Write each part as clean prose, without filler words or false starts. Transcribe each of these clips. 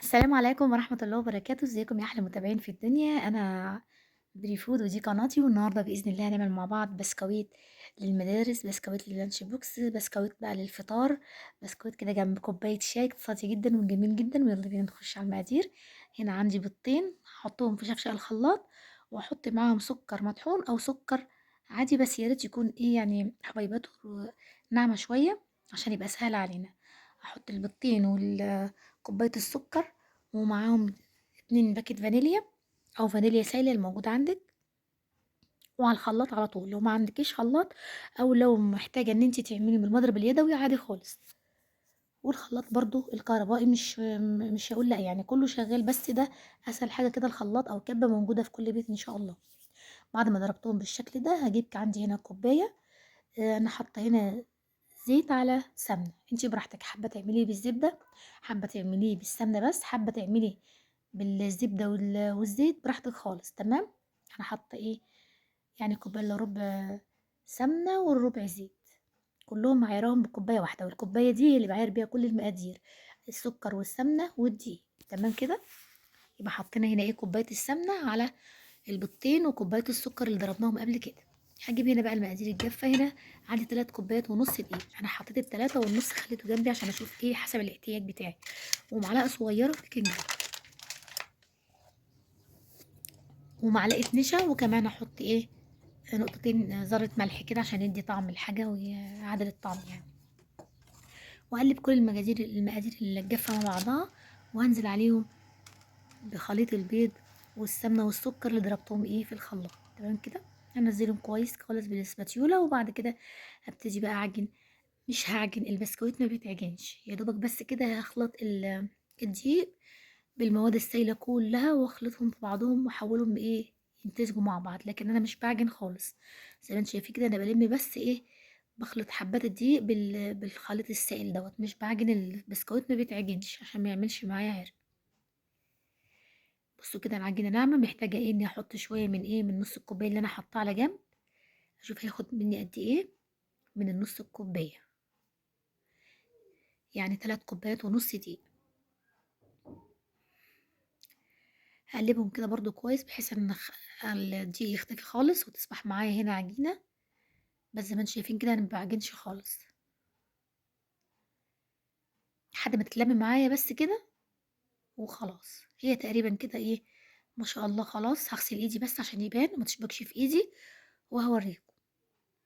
السلام عليكم ورحمة الله وبركاته، ازيكم يا أحلى متابعين في الدنيا، أنا بري فود ودي قناتي، والنهارده بإذن الله هنعمل مع بعض بسكويت للمدارس، بسكويت لللانش بوكس، بسكويت بقى للفطار، بسكويت كده جنب كوباية شاي اقتصادي جدا وجميل جدا. ويلا بينا نخش على المقادير. هنا عندي بيضتين هحطهم في شفشق الخلاط، واحط معاهم سكر مطحون أو سكر عادي، بس يا ريت يكون ايه يعني حبيباته ناعمة شوية عشان يبقى سهل علينا. هحط البيضتين وكوباية السكر، ومعاهم 2 باكت فانيليا او فانيليا سايله الموجود عندك، وعلى الخلاط على طول لو ما عندكيش خلاط، او لو محتاجه ان انت تعملي بالمضرب اليدوي عادي خالص. والخلاط برضو الكهربائي مش هقول لا، يعني كله شغال، بس ده اسهل حاجه كده، الخلاط او كبه موجوده في كل بيت ان شاء الله. بعد ما ضربتهم بالشكل ده هجيب عندي هنا كوبايه. انا حاطه هنا زيت على سمنه، انتي براحتك، حابه تعمليه بالزبده، حابه تعمليه بالسمنه، بس حابه تعملي بالزبده والزيت براحتك خالص. تمام. انا حاطه ايه يعني كوبايه الا ربع سمنه والربع زيت، كلهم معيارهم بكوبايه واحده، والكوبايه دي هي اللي بعاير بيها كل المقادير، السكر والسمنه والدقيق. تمام كده. يبقى حطينا هنا ايه كوبايه السمنه على البيضتين وكوبايه السكر اللي ضربناهم قبل كده. هجيب هنا بقى المقادير الجافه. هنا عندي 3 كوبايات ونص دقيق، انا حطيت التلاتة والنص خليته جنبي عشان اشوف ايه حسب الاحتياج بتاعي، ومعلقه صغيره بيكنج باودر، ومعلقه نشا، وكمان احط ايه نقطتين ذره ملح كده عشان يدي طعم الحاجه ويعادل الطعم يعني. واقلب كل المقادير الجافه مع بعضها، وهنزل عليهم بخليط البيض والسمنه والسكر اللي ضربتهم ايه في الخلاط. تمام كده. هنزلهم كويس خالص بالاسباتيولا، وبعد كده هبتدي بقى اعجن. مش هعجن البسكويت، ما بيتعجنش، يا دوبك بس كده هخلط الدقيق بالمواد السائله كلها، واخلطهم في بعضهم واحولهم بايه يمتزجوا مع بعض، لكن انا مش بعجن خالص. زي ما انت شايفين كده انا بلم بس ايه، بخلط حبات الدقيق بالخليط السائل دوت، مش بعجن البسكويت، ما بيتعجنش عشان ما يعملش معايا عرق. بصوا كده العجينه ناعمه، محتاجه ايه اني احط شويه من ايه من نص الكوبايه اللي انا حاطاه على جنب. اشوف هياخد مني قد ايه من النص الكوبايه، يعني 3 كوبايات ونص دقيق. هقلبهم كده برضو كويس بحيث ان الدقيق يختفي خالص وتصبح معايا هنا عجينه. بس زي ما انتم شايفين كده انا مبعجنش خالص، لحد ما تتلم معايا بس كده وخلاص. هي تقريبا كده ايه، ما شاء الله. خلاص هغسل ايدي بس عشان يبان وما تشبكش في ايدي، وهوريكم.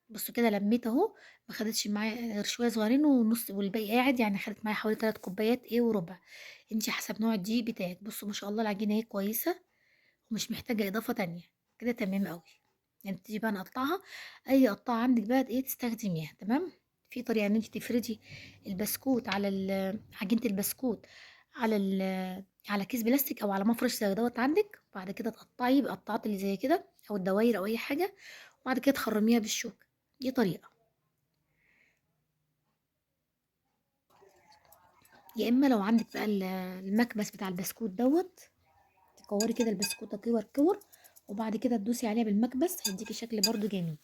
بصوا كده لميت اهو، ما خدتش معايا غير شويه صغيرين ونص، والباقي قاعد، يعني خدت معايا حوالي 3 كوبايات ايه وربع. انتي حسب نوع الدقيق بتاعك. بصوا ما شاء الله العجينه اهي كويسه ومش محتاجه اضافه تانية، كده تمام قوي. يعني تيجي بقى نقطعها، اي قطعه عندك بقى ايه تستخدميها. تمام. في طريقه ان انت تفردي البسكوت على عجينه البسكوت على على كيس بلاستيك او على مفرش زي دوت عندك، وبعد كده تقطعي بقطعات اللي زي كده او الدواير او اي حاجه، وبعد كده تخرميها بالشوكه. دي طريقه. يا اما لو عندك بقى المكبس بتاع البسكوت دوت، تكوري كده البسكوته كور كور، وبعد كده تدوسي عليها بالمكبس هيديكي شكل برضو جميل.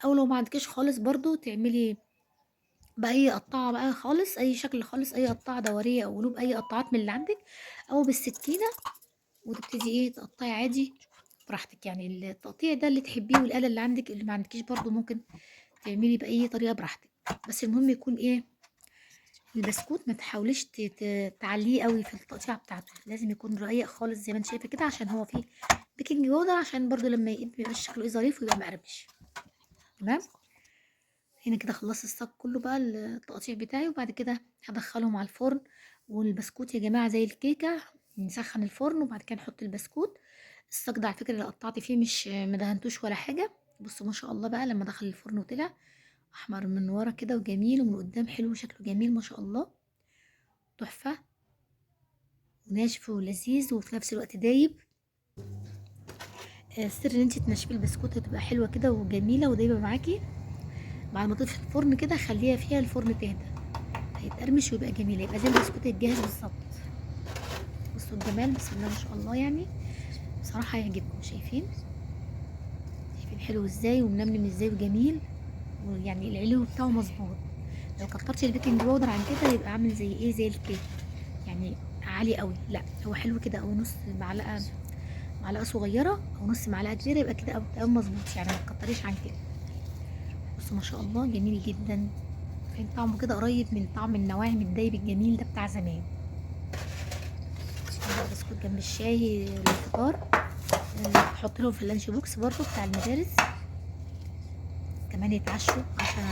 او لو ما عندكيش خالص برضو تعملي باي قطعه بقى خالص، اي شكل خالص، اي قطعه دوريه او قلوب، اي قطعات من اللي عندك، او بالسكينه، وتبتدي ايه تقطعي عادي براحتك. يعني التقطيع ده اللي تحبيه، والاله اللي عندك اللي ما عندكيش برضو ممكن تعملي باي طريقه براحتك. بس المهم يكون ايه البسكوت ما تحاوليش تعليه قوي في التقطيعه بتاعته، لازم يكون رقيق خالص زي ما انت شايفه كده، عشان هو فيه بيكنج باودر، عشان برضو لما يقلب ميبقاش شكله ايه ظريف ويبقى مقرمش. تمام. هنا كده خلصت الصاج كله بقى التقطيع بتاعي، وبعد كده هدخلهم على الفرن. والبسكوت يا جماعه زي الكيكه، نسخن الفرن وبعد كده نحط البسكوت. الصاج ده على فكره اللي قطعت فيه مش مدهنتوش ولا حاجه. بصوا ما شاء الله بقى لما دخل الفرن وطلع احمر من ورا كده وجميل، ومن قدام حلو وشكله جميل ما شاء الله، تحفه وناشف ولذيذ وفي نفس الوقت دايب. السر ان انت تنشفي البسكوت هتبقى حلوه كده وجميله ودايبه معاكي. بعد ما تطفي الفرن كده خليها فيها الفرن تهدى، هيتقرمش ويبقى جميل، يبقى زي البسكوت الجاهز بالظبط. بصوا الجمال بسم الله ما شاء الله، يعني بصراحه هيعجبكم. شايفين حلو ازاي ومنمنم ازاي وجميل، ويعني العلو بتاعه مظبوط. لو كترتي البيكنج باودر عن كده يبقى عامل زي ايه زي الكيك، يعني عالي قوي، لا هو حلو كده، او نص معلقه، معلقه صغيره او نص معلقه كبيره، يبقى كده تمام مظبوط يعني، ما تكتريش عن كده. بصوا ما شاء الله جميل جدا، فين طعمه كده قريب من طعم النواعم الدايب الجميل ده بتاع زمان. بقى بسكوت جنب الشاي للفطار، بحط لهم في اللانش بوكس برضو بتاع المدارس، كمان يتعشوا عشان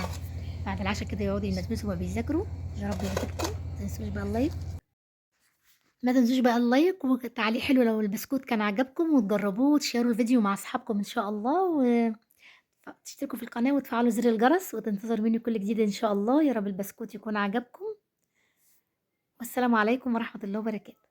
بعد العشاء كده يقعدوا يمسمسوا وما بيذاكروا. يا رب يعجبكم، متنسوش بقى اللايك، ما تنسوش بقى اللايك وتعليق حلو لو البسكوت كان عجبكم، وتجربوه وتشيروا الفيديو مع اصحابكم ان شاء الله، وتشتركوا في القناة وتفعلوا زر الجرس وتنتظروا مني كل جديد ان شاء الله. يا رب البسكوت يكون عجبكم، والسلام عليكم ورحمة الله وبركاته.